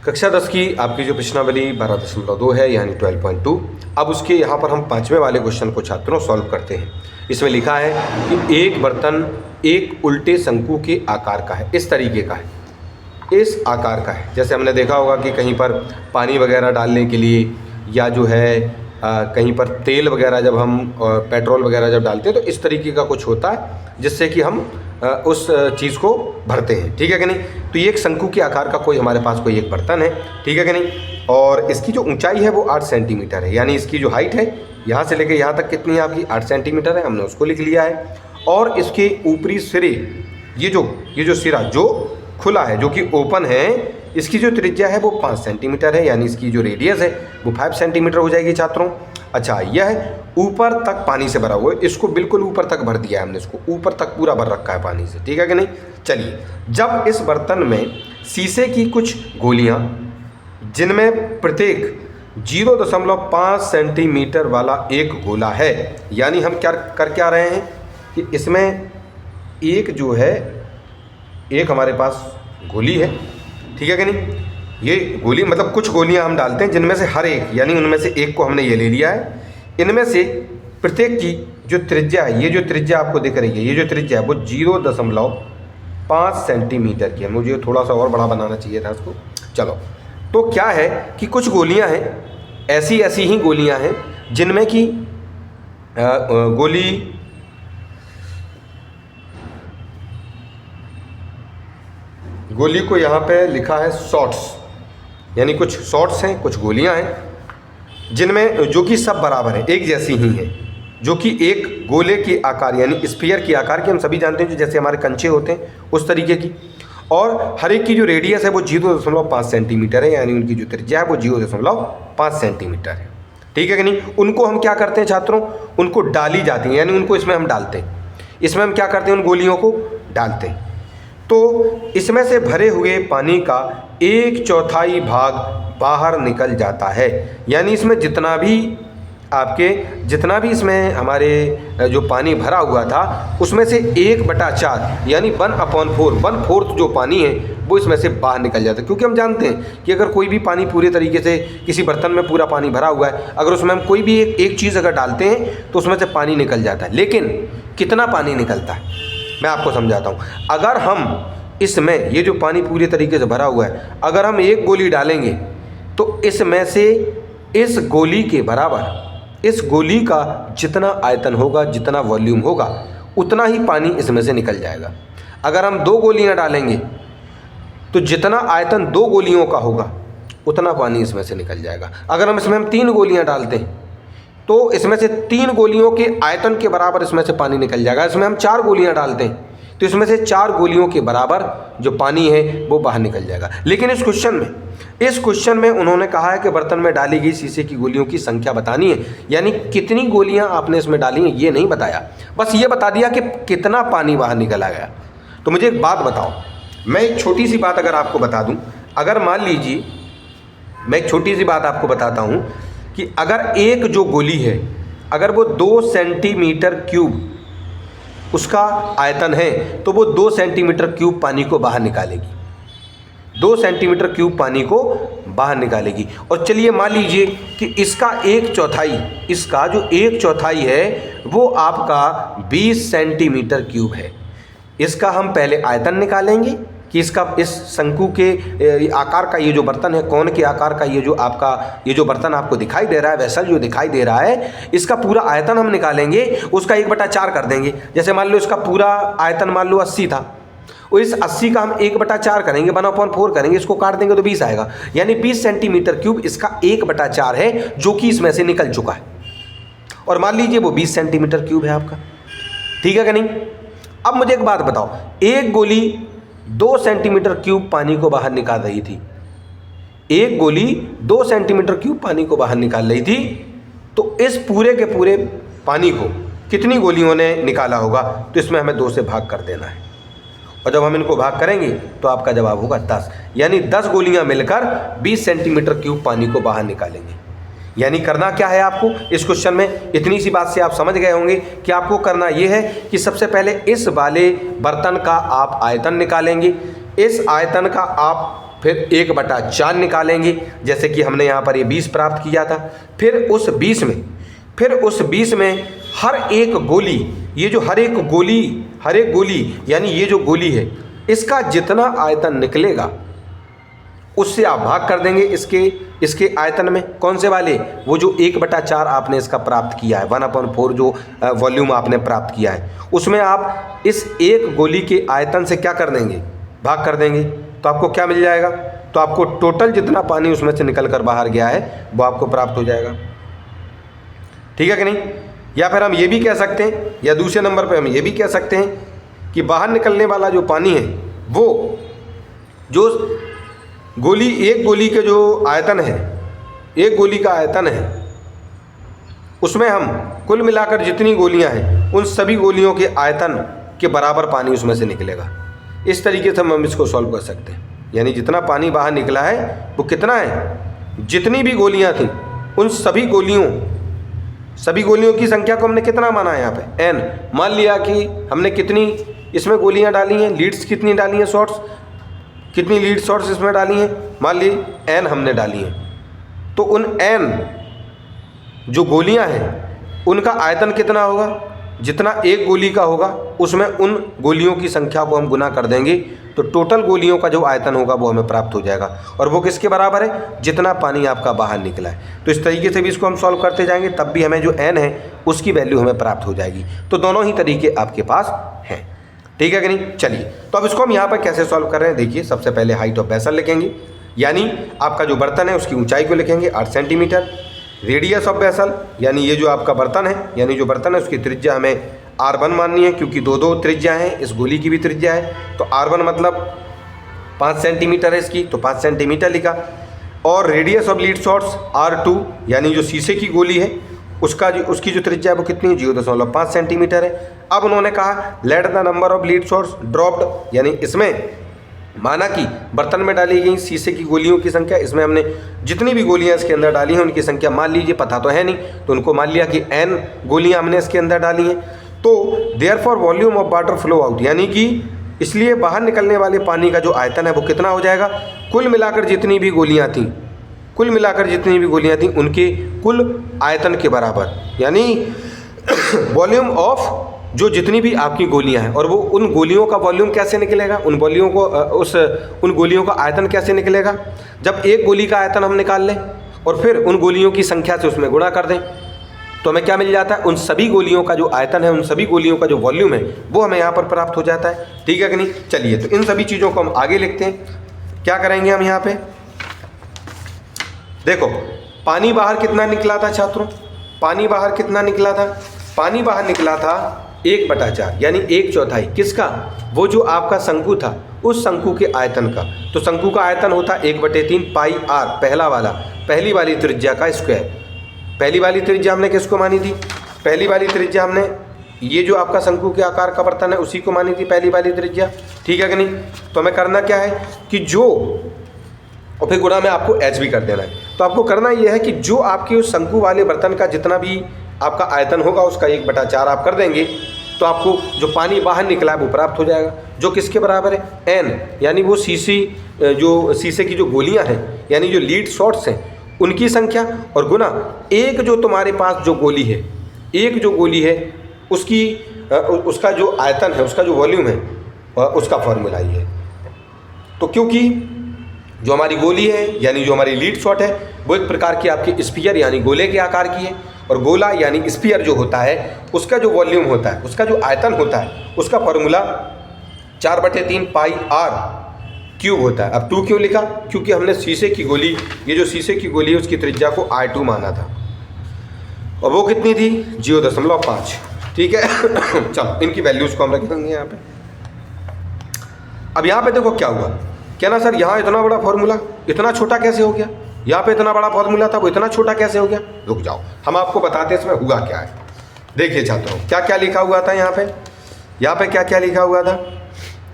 कक्षा 10 की आपकी जो प्रश्नावली 12.2 है यानी 12.2। अब उसके यहाँ पर हम 5वें वाले क्वेश्चन को छात्रों सॉल्व करते हैं। इसमें लिखा है कि एक बर्तन एक उल्टे शंकु के आकार का है, इस तरीके का है, इस आकार का है। जैसे हमने देखा होगा कि कहीं पर पानी वगैरह डालने के लिए या जो है कहीं पर तेल वगैरह जब हम पेट्रोल वगैरह जब डालते हैं तो इस तरीके का कुछ होता है जिससे कि हम उस चीज़ को भरते हैं, ठीक है कि नहीं। तो ये एक शंकु के आकार का कोई हमारे पास कोई एक बर्तन है, ठीक है कि नहीं। और इसकी जो ऊंचाई है वो 8 सेंटीमीटर है, यानी इसकी जो हाइट है यहाँ से लेकर यहाँ तक कितनी है आपकी 8 सेंटीमीटर है, हमने उसको लिख लिया है। और इसके ऊपरी सिरे ये जो सिरा जो खुला है, जो कि ओपन है, इसकी जो त्रिज्या है वो 5 सेंटीमीटर है, यानी इसकी जो रेडियस है वो 5 सेंटीमीटर हो जाएगी छात्रों। अच्छा, यह ऊपर तक पानी से भरा हुआ है, इसको बिल्कुल ऊपर तक भर दिया है हमने, इसको ऊपर तक पूरा भर रखा है पानी से, ठीक है कि नहीं। चलिए, जब इस बर्तन में शीशे की कुछ गोलियां जिनमें प्रत्येक 0.5 सेंटीमीटर वाला एक गोला है, यानी हम क्या रहे हैं कि इसमें एक जो है एक हमारे पास गोली है, ठीक है कि नहीं। ये गोली मतलब कुछ गोलियां हम डालते हैं जिनमें से हर एक, यानी उनमें से एक को हमने ये ले लिया है। इनमें से प्रत्येक की जो त्रिज्या है, ये जो त्रिज्या आपको दिख रही है, ये जो त्रिज्या है वो 0.5 सेंटीमीटर की है। मुझे थोड़ा सा और बड़ा बनाना चाहिए था इसको। चलो, तो क्या है कि कुछ गोलियां हैं, ऐसी ही गोलियां हैं जिनमें कि गोली को यहाँ पे लिखा है शॉट्स, यानी कुछ शॉट्स हैं, कुछ गोलियां हैं जिनमें जो कि सब बराबर हैं, एक जैसी ही हैं, जो कि एक गोले के आकार यानी स्फीयर के आकार के, हम सभी जानते हैं जैसे हमारे कंचे होते हैं उस तरीके की। और हर एक की जो रेडियस है वो 0.5 सेंटीमीटर है, यानी उनकी जो त्रिज्या है वो 0.5 सेंटीमीटर है, ठीक है कि नहीं। उनको हम क्या करते हैं छात्रों, उनको डाली जाती हैं, यानी उनको इसमें हम डालते हैं, इसमें हम क्या करते हैं, उन गोलियों को डालते हैं। तो इसमें से भरे हुए पानी का 1/4 भाग बाहर निकल जाता है, यानी इसमें जितना भी इसमें हमारे जो पानी भरा हुआ था उसमें से 1/4 यानी 1/4 जो पानी है वो इसमें से बाहर निकल जाता है। क्योंकि हम जानते हैं कि अगर कोई भी पानी पूरे तरीके से किसी बर्तन में पूरा पानी भरा हुआ है, अगर उसमें हम कोई भी एक चीज़ अगर डालते हैं तो उसमें से पानी निकल जाता है। लेकिन कितना पानी निकलता है मैं आपको समझाता हूँ। अगर हम इसमें ये जो पानी पूरे तरीके से भरा हुआ है, अगर हम एक गोली डालेंगे तो इसमें से इस गोली के बराबर, इस गोली का जितना आयतन होगा, जितना वॉल्यूम होगा, उतना ही पानी इसमें से निकल जाएगा। अगर हम 2 गोलियां डालेंगे तो जितना आयतन 2 गोलियों का होगा उतना पानी इसमें से निकल जाएगा। अगर हम इसमें 3 गोलियां डालते हैं तो इसमें से 3 गोलियों के आयतन के बराबर इसमें से पानी निकल जाएगा। इसमें हम 4 गोलियां डालते हैं तो इसमें से 4 गोलियों के बराबर जो पानी है वो बाहर निकल जाएगा। लेकिन इस क्वेश्चन में उन्होंने कहा है कि बर्तन में डाली गई शीशे की गोलियों की संख्या बतानी है, यानी कितनी गोलियां आपने इसमें डाली हैं ये नहीं बताया, बस ये बता दिया कि कितना पानी बाहर निकला गया। तो मुझे एक बात बताओ, मैं एक छोटी सी बात अगर आपको बता दूं, अगर मान लीजिए मैं एक छोटी सी बात आपको बताता हूं कि अगर एक जो गोली है, अगर वो 2 सेंटीमीटर क्यूब उसका आयतन है तो वो 2 सेंटीमीटर क्यूब पानी को बाहर निकालेगी, 2 सेंटीमीटर क्यूब पानी को बाहर निकालेगी। और चलिए मान लीजिए कि इसका 1/4, इसका जो 1/4 है वो आपका 20 सेंटीमीटर क्यूब है। इसका हम पहले आयतन निकालेंगे कि इसका इस शंकु के आकार का ये जो बर्तन है, कोन के आकार का ये जो बर्तन आपको दिखाई दे रहा है, वेसल जो दिखाई दे रहा है, इसका पूरा आयतन हम निकालेंगे, उसका 1/4 कर देंगे। जैसे मान लो इसका पूरा आयतन मान लो 80 था, और इस 80 का हम 1/4 करेंगे, 1/4 करेंगे, इसको काट देंगे तो 20 आएगा, यानी 20 सेंटीमीटर क्यूब इसका 1/4 है जो कि इसमें से निकल चुका है। और मान लीजिए वो 20 सेंटीमीटर क्यूब है आपका, ठीक है कि नहीं। अब मुझे एक बात बताओ, एक गोली 2 सेंटीमीटर क्यूब पानी को बाहर निकाल रही थी, एक गोली 2 सेंटीमीटर क्यूब पानी को बाहर निकाल रही थी, तो इस पूरे के पूरे पानी को कितनी गोलियों ने निकाला होगा, तो इसमें हमें 2 से भाग कर देना है। और जब हम इनको भाग करेंगे तो आपका जवाब होगा 10, यानी 10 गोलियां मिलकर 20 सेंटीमीटर क्यूब पानी को बाहर निकालेंगे। यानी करना क्या है आपको इस क्वेश्चन में, इतनी सी बात से आप समझ गए होंगे कि आपको करना ये है कि सबसे पहले इस वाले बर्तन का आप आयतन निकालेंगे, इस आयतन का आप फिर 1/4 निकालेंगे, जैसे कि हमने यहाँ पर ये 20 प्राप्त किया था। फिर उस 20 में हर एक गोली, ये जो हर एक गोली यानी ये जो गोली है, इसका जितना आयतन निकलेगा उससे आप भाग कर देंगे इसके आयतन में। कौन से वाले? वो जो 1/4 आपने इसका प्राप्त किया है, 1/4 जो वॉल्यूम आपने प्राप्त किया है, उसमें आप इस एक गोली के आयतन से क्या कर देंगे? भाग कर देंगे। तो आपको क्या मिल जाएगा? तो आपको टोटल जितना पानी उसमें से निकल कर बाहर गया है वो आपको प्राप्त हो जाएगा। ठीक है कि नहीं? या फिर हम ये भी कह सकते हैं, या दूसरे नंबर पे हम ये भी कह सकते हैं कि बाहर निकलने वाला जो पानी है वो जो एक गोली के जो आयतन है, एक गोली का आयतन है, उसमें हम कुल मिलाकर जितनी गोलियां हैं उन सभी गोलियों के आयतन के बराबर पानी उसमें से निकलेगा। इस तरीके से हम इसको सॉल्व कर सकते हैं। यानी जितना पानी बाहर निकला है वो कितना है? जितनी भी गोलियां थी उन सभी गोलियों की संख्या को हमने कितना माना है यहाँ पे? n। मान लिया कि हमने कितनी इसमें गोलियां डाली हैं, लीड्स कितनी डाली हैं, शॉट्स कितनी लीड शॉट्स इसमें डाली हैं, मान ली n हमने डाली हैं। तो उन n जो गोलियां हैं उनका आयतन कितना होगा? जितना एक गोली का होगा उसमें उन गोलियों की संख्या को हम गुना कर देंगे तो टोटल गोलियों का जो आयतन होगा वो हमें प्राप्त हो जाएगा। और वो किसके बराबर है? जितना पानी आपका बाहर निकला है। तो इस तरीके से भी इसको हम सॉल्व करते जाएंगे, तब भी हमें जो n है उसकी वैल्यू हमें प्राप्त हो जाएगी। तो दोनों ही तरीके आपके पास हैं। ठीक है कि नहीं? चलिए, तो अब इसको हम यहाँ पर कैसे सॉल्व कर रहे हैं देखिए। सबसे पहले हाइट ऑफ वेसल लिखेंगे, यानी आपका जो बर्तन है उसकी ऊंचाई को लिखेंगे 8 सेंटीमीटर। रेडियस ऑफ वेसल, यानी ये जो आपका बर्तन है, यानी जो बर्तन है उसकी त्रिज्या हमें R1 माननी है, क्योंकि दो त्रिज्या हैं, इस गोली की भी त्रिज्या है। तो R1 मतलब 5 सेंटीमीटर है इसकी, तो 5 सेंटीमीटर लिखा। और radius of lead shots R2, यानी जो शीशे की गोली है उसकी जो त्रिज्या है वो कितनी है? 0.5 सेंटीमीटर है। अब उन्होंने कहा let the number of lead shots dropped, यानी इसमें माना कि बर्तन में डाली गई शीशे की गोलियों की संख्या, इसमें हमने जितनी भी गोलियां इसके अंदर डाली हैं उनकी संख्या मान लीजिए, पता तो है नहीं तो उनको मान लिया कि n गोलियां हमने इसके अंदर डाली हैं। तो therefore volume of water flow out, यानी कि इसलिए बाहर निकलने वाले पानी का जो आयतन है वो कितना हो जाएगा? कुल मिलाकर जितनी भी गोलियां थी उनके कुल आयतन के बराबर, यानी वॉल्यूम ऑफ जो जितनी भी आपकी गोलियां हैं। और वो उन गोलियों का वॉल्यूम कैसे निकलेगा? उन गोलियों का आयतन कैसे निकलेगा? जब एक गोली का आयतन हम निकाल लें और फिर उन गोलियों की संख्या से उसमें गुणा कर दें तो हमें क्या मिल जाता है? उन सभी गोलियों का जो आयतन है, उन सभी गोलियों का जो वॉल्यूम है वो हमें यहाँ पर प्राप्त हो जाता है। ठीक है कि नहीं? चलिए, तो इन सभी चीज़ों को हम आगे लिखते हैं। क्या करेंगे हम यहाँ पे? देखो, पानी बाहर कितना निकला था छात्रों? पानी बाहर कितना निकला था? पानी बाहर निकला था 1/4, यानी 1/4 किसका? वो जो आपका शंकु था उस शंकु के आयतन का। तो शंकु का आयतन होता 1/3 पाई r, पहली वाली त्रिज्या का स्क्वायर। पहली वाली त्रिज्या हमने किसको मानी थी? पहली वाली त्रिज्या हमने ये जो आपका शंकु के आकार का बर्तन है उसी को मानी थी पहली वाली त्रिज्या। ठीक है कि नहीं? तो हमें करना क्या है कि जो, और फिर गुणा में आपको h भी कर देना है। तो आपको करना ये है कि जो आपके उस शंकु वाले बर्तन का जितना भी आपका आयतन होगा उसका 1/4 आप कर देंगे तो आपको जो पानी बाहर निकला है वो प्राप्त हो जाएगा, जो किसके बराबर है? n, यानी वो शीशे की जो गोलियां हैं, यानी जो लीड शॉट्स हैं उनकी संख्या, और गुना एक जो तुम्हारे पास जो गोली है उसका जो आयतन है, उसका जो वॉल्यूम है, उसका फॉर्मूला ही है। तो क्योंकि जो हमारी गोली है यानी जो हमारी लीड शॉट है वो एक प्रकार की आपकी स्फीयर यानी गोले के आकार की है, और गोला यानी स्फीयर जो होता है उसका जो वॉल्यूम होता है, उसका जो आयतन होता है, उसका फॉर्मूला 4/3 पाई r क्यूब होता है। अब 2 क्यों लिखा? क्योंकि हमने शीशे की गोली, ये जो शीशे की गोली है उसकी त्रिज्या को r2 माना था और वो कितनी थी? 0.5। ठीक है। चलो, इनकी वैल्यूज़ को हम रख देंगे यहाँ पे। अब यहाँ पे देखो क्या हुआ, क्या ना सर यहाँ इतना बड़ा फॉर्मूला इतना छोटा कैसे हो गया? यहाँ पे इतना बड़ा फॉर्मूला था वो इतना छोटा कैसे हो गया? रुक जाओ, हम आपको बताते हैं इसमें हुआ क्या है। देखिए छात्रों, क्या क्या लिखा हुआ था यहाँ पे क्या क्या लिखा हुआ था?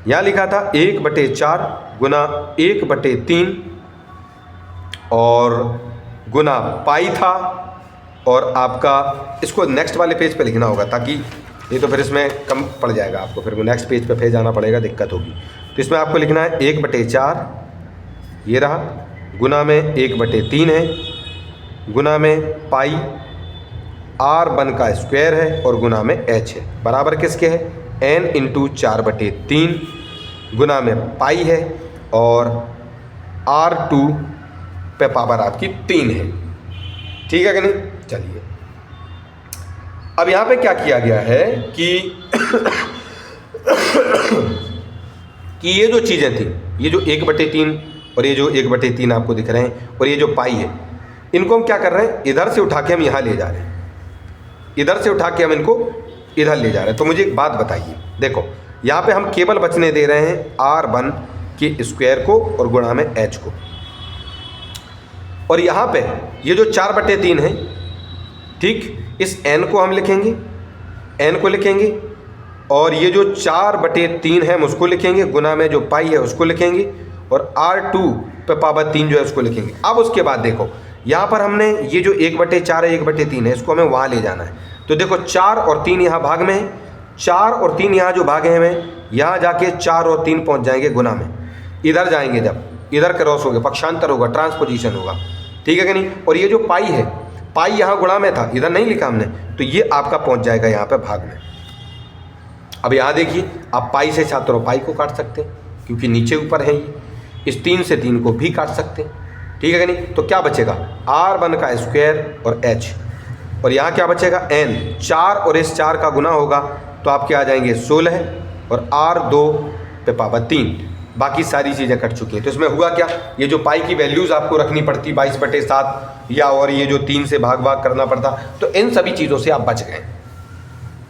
यहाँ लिखा था 1/4 गुना 1/3 और गुना पाई था, और आपका इसको नेक्स्ट वाले पेज पे लिखना होगा ताकि ये तो फिर इसमें कम पड़ जाएगा आपको, फिर नेक्स्ट पेज पे फिर जाना पड़ेगा, दिक्कत होगी। तो इसमें आपको लिखना है 1/4 ये रहा, गुना में 1/3 है, गुना में पाई r1 का स्क्वायर है और गुना में h है, बराबर किसके है, n इंटू 4/3 गुना में पाई है और r2 पे पावर आपकी 3 है। ठीक है कि नहीं। चलिए अब यहाँ पे क्या किया गया है कि कि ये जो चीज़ें थी, ये जो 1/3 और ये जो 1/3 आपको दिख रहे हैं और ये जो पाई है, इनको हम क्या कर रहे हैं, इधर से उठा के हम यहाँ ले जा रहे हैं, इधर से उठा के हम इनको इधर ले जा रहे हैं। तो मुझे एक बात बताइए, देखो यहाँ पे हम केवल बचने दे रहे हैं r1 के स्क्वायर को और गुणा में h को, और यहाँ पे ये जो 4/3 है, ठीक, इस n को हम लिखेंगे, n को लिखेंगे, और ये जो 4/3 है हम उसको लिखेंगे, गुना में जो पाई है उसको लिखेंगे, और r2 पे पावर 3 जो है उसको लिखेंगे। अब उसके बाद देखो यहाँ पर हमने ये जो 1/4 है 1/3 है, इसको हमें वहाँ ले जाना है। तो देखो 4 और 3 यहाँ भाग में है, 4 और 3 यहाँ जो भागे हैं हमें, यहाँ जाके 4 और 3 पहुँच जाएंगे गुना में, इधर जाएंगे, जब इधर क्रॉस हो गया, पक्षांतर होगा, ट्रांसपोजिशन होगा। ठीक है कि नहीं। और ये जो पाई है, पाई यहाँ गुणा में था, इधर नहीं लिखा हमने, तो ये आपका पहुँच जाएगा यहाँ पे भाग में। अब यहाँ देखिए, आप पाई से छात्रों पाई को काट सकते हैं क्योंकि नीचे ऊपर है ये, इस 3 से 3 को भी काट सकते हैं। ठीक है कि नहीं। तो क्या बचेगा, r1 का स्क्वायर और h, और यहाँ क्या बचेगा n, 4 और इस 4 का गुना होगा तो आपके आ जाएंगे 16 और r2 पे पावर 3, बाकी सारी चीज़ें कट चुकी हैं। तो इसमें हुआ क्या, ये जो पाई की वैल्यूज़ आपको रखनी पड़ती 22/7 या और ये जो 3 से भाग करना पड़ता, तो इन सभी चीज़ों से आप बच गए।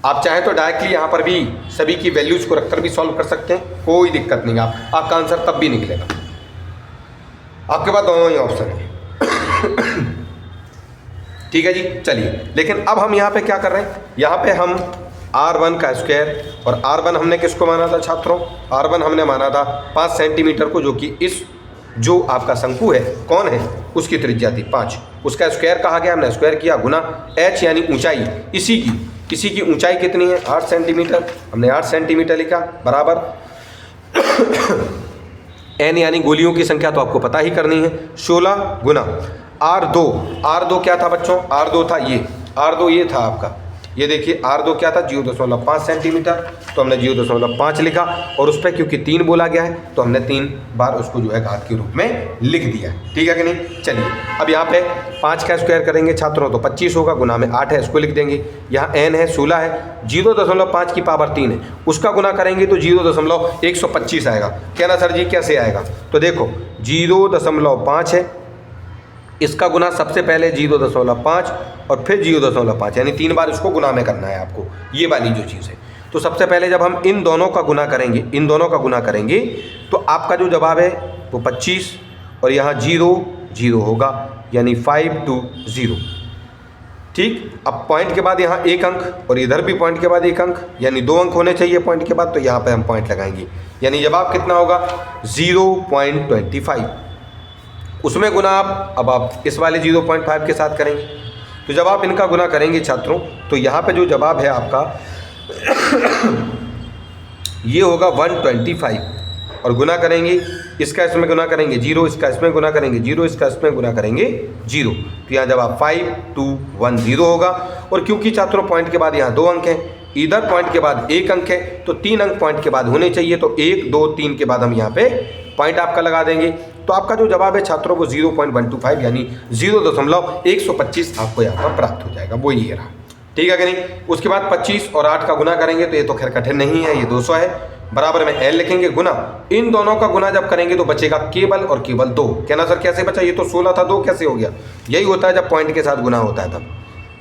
आप चाहें तो डायरेक्टली यहाँ पर भी सभी की वैल्यूज़ को रखकर भी सॉल्व कर सकते हैं, कोई दिक्कत नहीं, आपका आंसर तब भी निकलेगा, आपके पास दोनों ही ऑप्शन है। ठीक है जी। चलिए, लेकिन अब हम यहाँ पे क्या कर रहे हैं, यहाँ पे हम r1 का स्क्वायर, और r1 हमने किसको माना था छात्रों, r1 हमने माना था 5 सेंटीमीटर को, जो कि इस जो आपका शंकु है कौन है, उसकी त्रिज्या थी 5, उसका स्क्वायर कहा गया, हमने स्क्वायर किया, गुना h यानी ऊंचाई, इसी की ऊंचाई कितनी है 8 सेंटीमीटर, हमने 8 सेंटीमीटर लिखा, बराबर n यानी गोलियों की संख्या तो आपको पता ही करनी है, 16 गुना r2 क्या था बच्चों, r2 था ये, r2 ये था आपका, ये देखिए r2 क्या था 0.5 सेंटीमीटर, तो हमने 0.5 लिखा, और उस पर क्योंकि 3 बोला गया है तो हमने 3 बार उसको जो है घात के रूप में लिख दिया। ठीक है कि नहीं। चलिए, अब यहाँ पे 5 का स्क्वायर करेंगे छात्रों तो 25 होगा, गुना में 8 है, इसको लिख देंगे, यहाँ n है 16 है, 0.5 की पावर 3 है, उसका गुना करेंगे तो 0.125 आएगा। क्या ना सर जी कैसे आएगा, तो देखो 0.5 है, इसका गुना सबसे पहले 0.5 और फिर 0.5, यानी 3 बार इसको गुना में करना है आपको, ये वाली जो चीज़ है। तो सबसे पहले जब हम इन दोनों का गुना करेंगे, तो आपका जो जवाब है वो 25 और यहाँ 0 होगा, यानी 520। ठीक, अब पॉइंट के बाद यहाँ 1 अंक और इधर भी पॉइंट के बाद 1 अंक, यानी 2 अंक होने चाहिए पॉइंट के बाद, तो यहाँ पे हम पॉइंट लगाएंगे, यानी जवाब कितना होगा 0.25। उसमें गुना अब आप इस वाले 0.5 के साथ करेंगे, तो जब आप इनका गुना करेंगे छात्रों, तो यहाँ पे जो जवाब है आपका ये होगा 125, और गुना करेंगे, इसका इसमें गुना करेंगे 0, इसका इसमें गुना करेंगे 0, इसका इसमें गुना करेंगे 0, तो यहाँ जवाब 5210 होगा। और क्योंकि छात्रों पॉइंट के बाद यहाँ 2 अंक हैं, इधर पॉइंट के बाद 1 अंक है, तो 3 अंक पॉइंट के बाद होने चाहिए, तो 1 2 3 के बाद हम यहाँ पे पॉइंट आपका लगा देंगे, तो आपका जो जवाब है छात्रों वो 0.125 यानी 0.125 आपको यहाँ पर प्राप्त हो जाएगा, वो ये रहा। ठीक है कि नहीं। उसके बाद 25 और 8 का गुना करेंगे, तो ये तो खैर कठिन नहीं है, ये 200 है, बराबर में l लिखेंगे, गुना इन दोनों का गुना जब करेंगे तो बचेगा केवल और केवल 2। कहना सर कैसे बचा, ये तो 16 था 2 कैसे हो गया, यही होता है जब पॉइंट के साथ गुना होता है तब।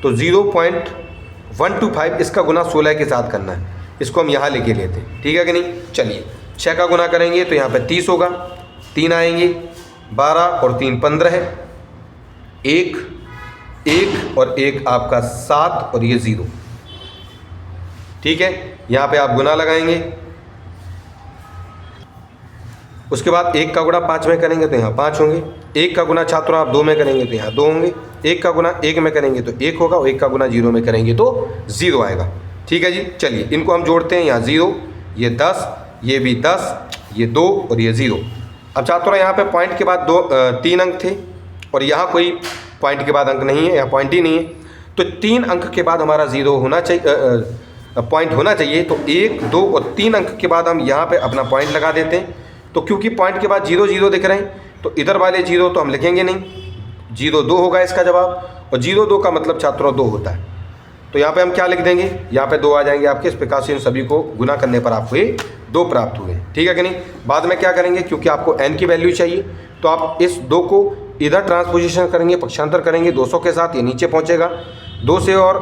तो 0.125 इसका गुना 16 के साथ करना है, इसको हम यहाँ लेके लेते हैं। ठीक है कि नहीं। चलिए, 6 का गुना करेंगे तो यहाँ पे 30 होगा, 3 आएंगे, 12 और 3 15 है, 1 और 1 आपका 7 और ये 0। ठीक है, यहाँ पे आप गुना लगाएंगे, उसके बाद 1 का गुणा 5 में करेंगे तो यहाँ 5 होंगे, 1 का गुना छात्रों आप 2 में करेंगे तो यहाँ 2 होंगे, 1 का गुना 1 में करेंगे तो 1 होगा, और 1 का गुना 0 में करेंगे तो 0 आएगा। ठीक है जी। चलिए, इनको हम जोड़ते हैं, यहाँ 0, ये 10, ये भी 10, ये 2 और ये 0, अब छात्रों यहाँ पे पॉइंट के बाद 3 अंक थे और यहाँ कोई पॉइंट के बाद अंक नहीं है, यहाँ पॉइंट ही नहीं है, तो 3 अंक के बाद हमारा 0 होना चाहिए, पॉइंट होना चाहिए। तो 1, 2 और 3 अंक के बाद हम यहाँ पे अपना पॉइंट लगा देते हैं। तो क्योंकि पॉइंट के बाद 0 0 दिख रहे हैं तो इधर वाले 0 तो हम लिखेंगे नहीं, 0 2 होगा इसका जवाब, और 0 2 का मतलब छात्रों 2 होता है। तो यहाँ पे हम क्या लिख देंगे, यहाँ पे 2 आ जाएंगे आपके। इस प्रकार से इन सभी को गुना करने पर आपको ये 2 प्राप्त हुए। ठीक है कि नहीं। बाद में क्या करेंगे, क्योंकि आपको n की वैल्यू चाहिए तो आप इस 2 को इधर ट्रांसपोजिशन करेंगे, पक्षांतर करेंगे 200 के साथ, ये नीचे पहुँचेगा। 2 से और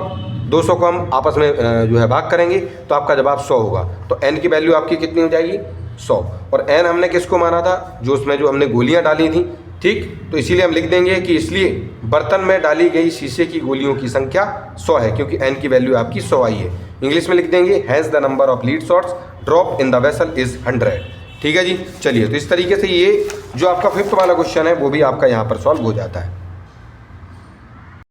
200 को हम आपस में जो है भाग करेंगे तो आपका जवाब 100 होगा। तो n की वैल्यू आपकी कितनी हो जाएगी, 100। और n हमने किसको माना था, जो उसमें जो हमने गोलियाँ डाली थी। ठीक, तो इसीलिए हम लिख देंगे कि इसलिए बर्तन में डाली गई शीशे की गोलियों की संख्या 100 है, क्योंकि n की वैल्यू आपकी 100 आई है। इंग्लिश में लिख देंगे has the number of lead shots drop in the vessel is 100। ठीक है जी। चलिए, तो इस तरीके से ये जो आपका 5th वाला क्वेश्चन है वो भी आपका यहाँ पर सॉल्व हो जाता है।